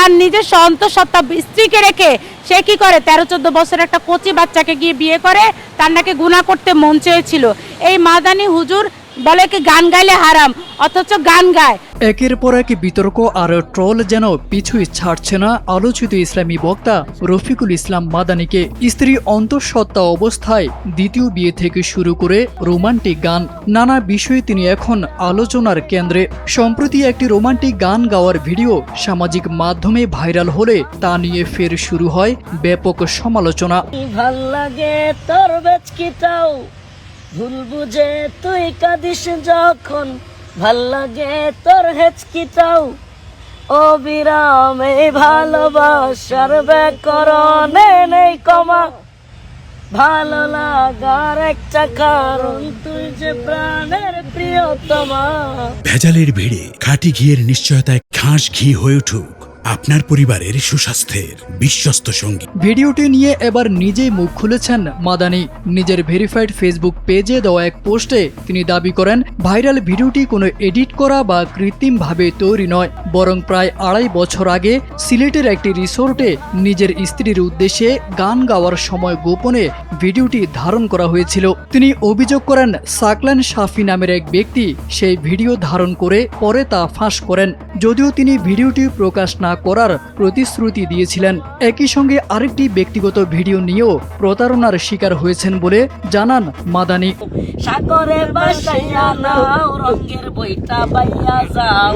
তার নিজের অন্তঃসত্ত্বা স্ত্রীকে রেখে সে কি করে 13-14 বছরের একটা কচি বাচ্চাকে গিয়ে বিয়ে করে, তার নাকি গুনাহ করতে মন চেয়েছিল। এই মাদানি হুজুর বলে কি গান গাইলে হারাম, অথচ গান গায়। একের পর এক বিতর্ক আর ট্রল যেন পিছুই ছাড়ছে না আলোচিত ইসলামী বক্তা রফিকুল ইসলাম মাদানিকে। স্ত্রী অন্তঃসত্ত্বা অবস্থায় দ্বিতীয় বিয়ে থেকে শুরু করে রোমান্টিক গান, নানা বিষয়ে তিনি এখন আলোচনার কেন্দ্রে। সম্প্রতি একটি রোমান্টিক গান গাওয়ার ভিডিও সামাজিক মাধ্যমে ভাইরাল হলে তা নিয়ে ফের শুরু হয় ব্যাপক সমালোচনা। ভাল লাগে তোর বেচকিটাও, ভুল বুঝে তুই কাঁদিস যখন, ভাল লাগে তোর হেচকিটাও, অবিরাম এই ভালোবাসার ব্যাকরণে নেই কমা, ভালো লাগার একটা কারণ তুই যে প্রাণের প্রিয়তমা। ভেজালের ভিড়ে খাঁটি ঘিয়ের নিশ্চয়তায় খাস ঘি হয়ে উঠুক আপনার পরিবারের সুস্বাস্থ্যের বিশ্বস্ত সঙ্গী। ভিডিওটি নিয়ে এবার নিজেই মুখ খুলেছেন মাদানি। নিজের ভেরিফাইড ফেসবুক পেজে দেওয়া এক পোস্টে তিনি দাবি করেন, ভাইরাল ভিডিওটি কোনো এডিট করা বা কৃত্রিমভাবে তৈরি নয়, বরং প্রায় 2.5 বছর আগে সিলেটের একটি রিসোর্টে নিজের স্ত্রীর উদ্দেশ্যে গান গাওয়ার সময় গোপনে ভিডিওটি ধারণ করা হয়েছিল। তিনি অভিযোগ করেন, সাকলান শাফি নামের এক ব্যক্তি সেই ভিডিও ধারণ করে পরে তা ফাঁস করেন, যদিও তিনি ভিডিওটি প্রকাশ না করার প্রতিশ্রুতি দিয়েছিলেন। একই সঙ্গে আরেকটি ব্যক্তিগত ভিডিও নিয়েও প্রতারণার শিকার হয়েছেন বলে জানান মাদানি। সাগরে বাসাইয়া নাও, রঙের বইটা বাইয়া যাও,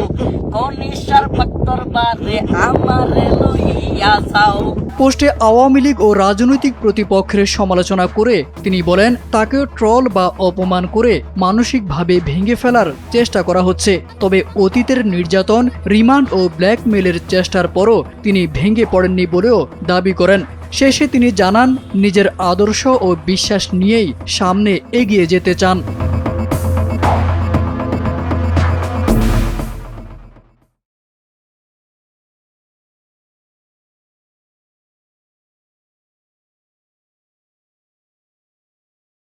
কনিষ্ঠার ফ্যাক্টর বারে আমারে লইয়া যাও। পোস্টে আওয়ামী লীগ ও রাজনৈতিক প্রতিপক্ষের সমালোচনা করে তিনি বলেন, তাকেও ট্রল বা অপমান করে মানসিকভাবে ভেঙে ফেলার চেষ্টা করা হচ্ছে। তবে অতীতের নির্যাতন, রিমান্ড ও ব্ল্যাকমেইলের চেষ্টার পরও তিনি ভেঙে পড়েননি বলেও দাবি করেন। শেষে তিনি জানান, নিজের আদর্শ ও বিশ্বাস নিয়েই সামনে এগিয়ে যেতে চান।